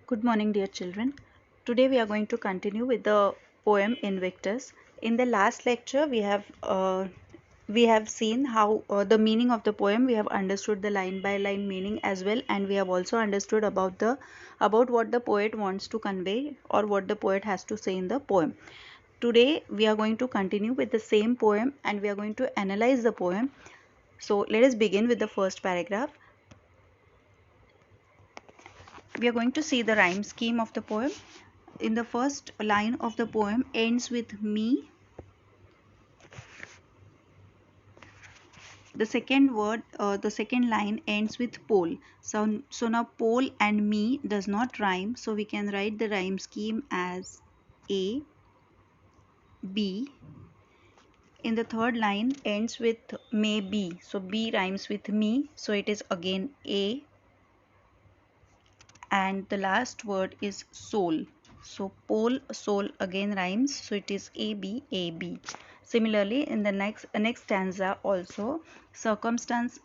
Good morning, dear children. Today we are going to continue with the poem Invictus. In the last lecture, we have seen how the meaning of the poem. We have understood the line by line meaning as well, and we have also understood about what the poet wants to convey or what the poet has to say in the poem. Today we are going to continue with the same poem and we are going to analyze the poem. So let us begin with the first paragraph. We are going to see the rhyme scheme of the poem. In the first line of the poem ends with me. The second line ends with pole. So now pole and me does not rhyme. So we can write the rhyme scheme as A, B. In the third line ends with may be. So B rhymes with me. So it is again A. And the last word is soul. So pole, soul again rhymes. So it is A, B, A, B. Similarly, in the next stanza also, circumstance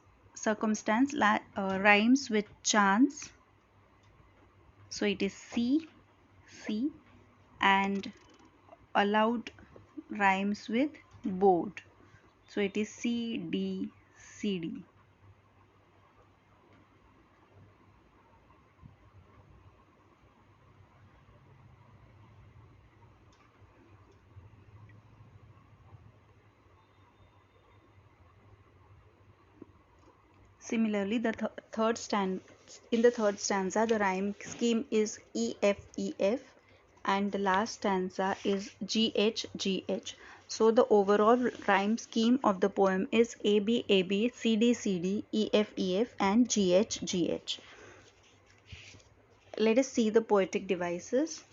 rhymes with chance. So it is C, C, and allowed rhymes with board. So it is C, D, C, D. Similarly, in the third stanza, the rhyme scheme is E F E F, and the last stanza is G H G H. So the overall rhyme scheme of the poem is A B A B C D C D E F E F and G H G H. Let us see the poetic devices.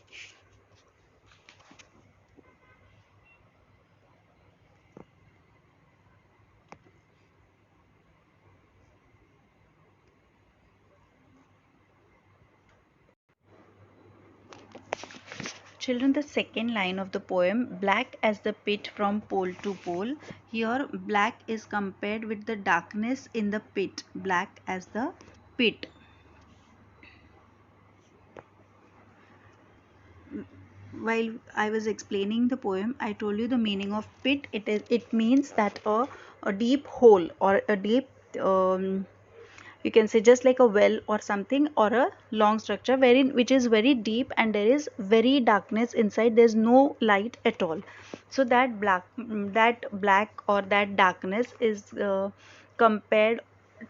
Children, the second line of the poem, black as the pit from pole to pole. Here, black is compared with the darkness in the pit, black as the pit. While I was explaining the poem, I told you the meaning of pit. It means that a deep hole or a deep you can say just like a well or something, or a long structure which is very deep and there is very darkness inside. There's no light at all. So that black or that darkness is compared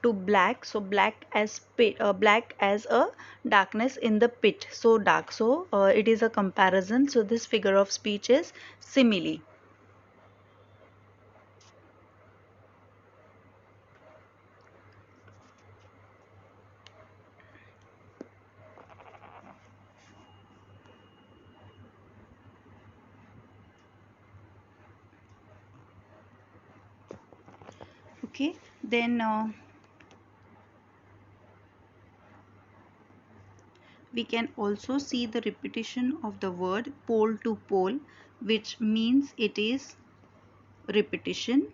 to black. So black as a darkness in the pit, so dark. So it is a comparison. So this figure of speech is simile. Okay, then we can also see the repetition of the word pole to pole, which means it is repetition.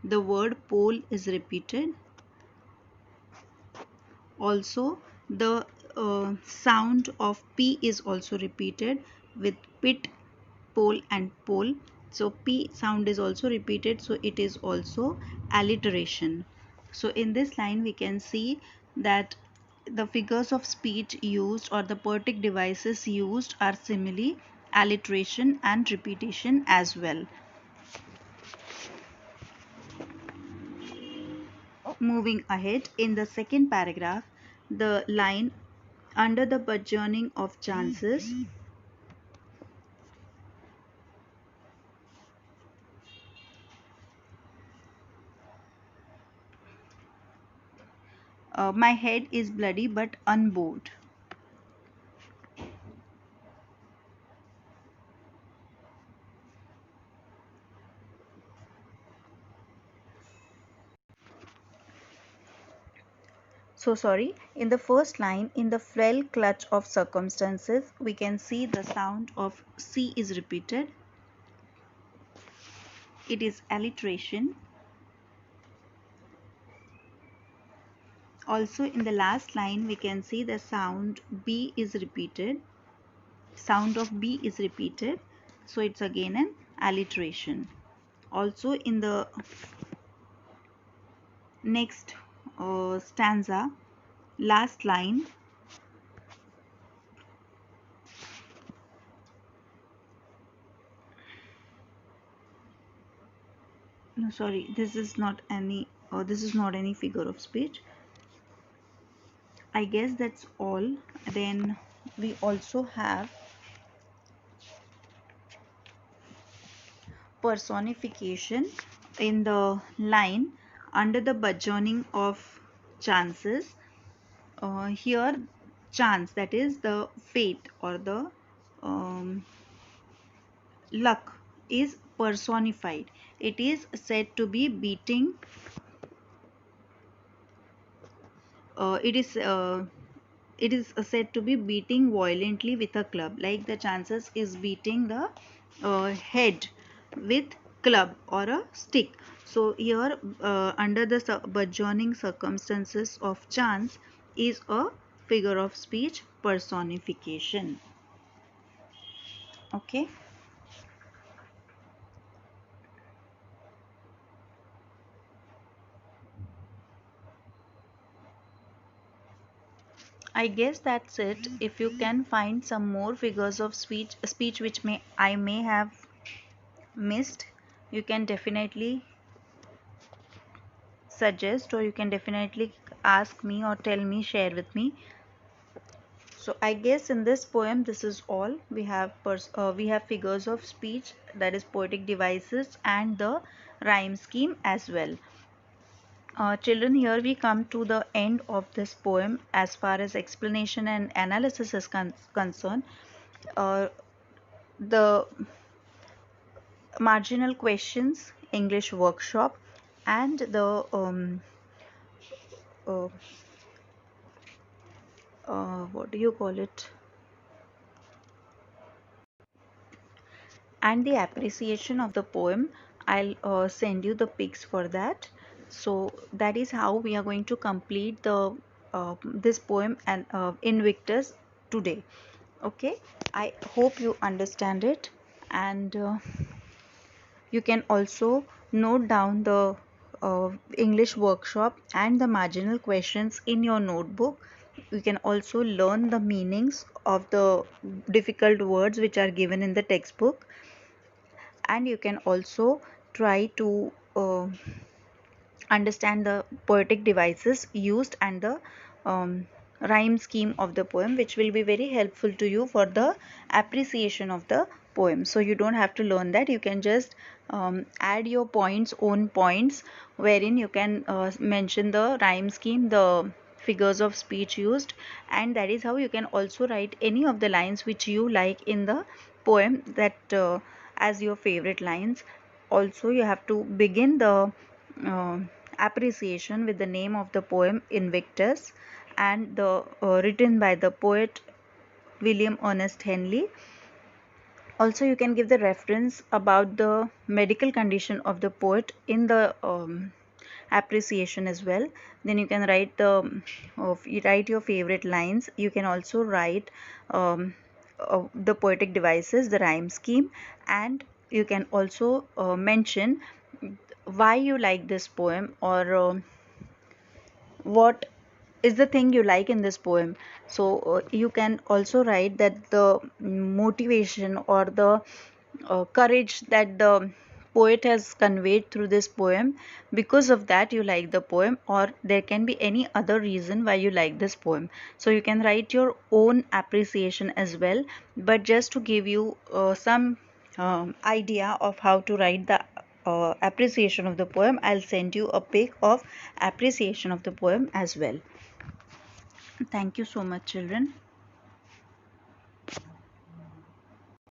The word pole is repeated. Also, the sound of P is also repeated with pit, pole and pole. So P sound is also repeated. So it is also alliteration. So in this line we can see that the figures of speech used or the poetic devices used are simile, alliteration and repetition as well. Moving ahead, in the second paragraph, the line under the burgeoning of chances, my head is bloody but unbowed. So sorry, in the first line, in the frail clutch of circumstances, we can see the sound of C is repeated. It is alliteration. Also in the last line we can see the sound B is repeated. Sound of B is repeated, so it's again an alliteration. Also in the next stanza, last line, no sorry, this is not any figure of speech. I guess that's all. Then we also have personification in the line under the burgeoning of chances. Here chance, that is the fate or the um, luck, is personified. It is said to be beating it is said to be beating violently with a club, like the chances is beating the head with club or a stick. So here under the burgeoning circumstances of chance is a figure of speech personification. Okay. I guess that's it. If you can find some more figures of speech which I may have missed, you can definitely suggest, or you can definitely ask me or tell me, share with me. So I guess in this poem this is all. We have figures of speech, that is poetic devices, and the rhyme scheme as well. Children, here we come to the end of this poem as far as explanation and analysis is concerned. The marginal questions English workshop and the uh, what do you call it, and the appreciation of the poem. I'll send you the pics for that. So that is how we are going to complete the this poem and Invictus today. Okay, I hope you understand it, and you can also note down the English workshop and the marginal questions in your notebook. You can also learn the meanings of the difficult words which are given in the textbook, and you can also try to understand the poetic devices used and the rhyme scheme of the poem, which will be very helpful to you for the appreciation of the poem. So you don't have to learn that, you can just add your own points, wherein you can mention the rhyme scheme, the figures of speech used, and that is how you can also write any of the lines which you like in the poem, that as your favorite lines. Also you have to begin the uh, appreciation with the name of the poem Invictus, and the written by the poet William Ernest Henley. Also you can give the reference about the medical condition of the poet in the appreciation as well. Then you can write you write your favorite lines. You can also write the poetic devices, the rhyme scheme, and you can also mention why you like this poem, or what is the thing you like in this poem. So you can also write that the motivation or the courage that the poet has conveyed through this poem, because of that you like the poem, or there can be any other reason why you like this poem. So you can write your own appreciation as well, but just to give you some idea of how to write the appreciation of the poem, I'll send you a pic of appreciation of the poem as well. Thank you so much, children.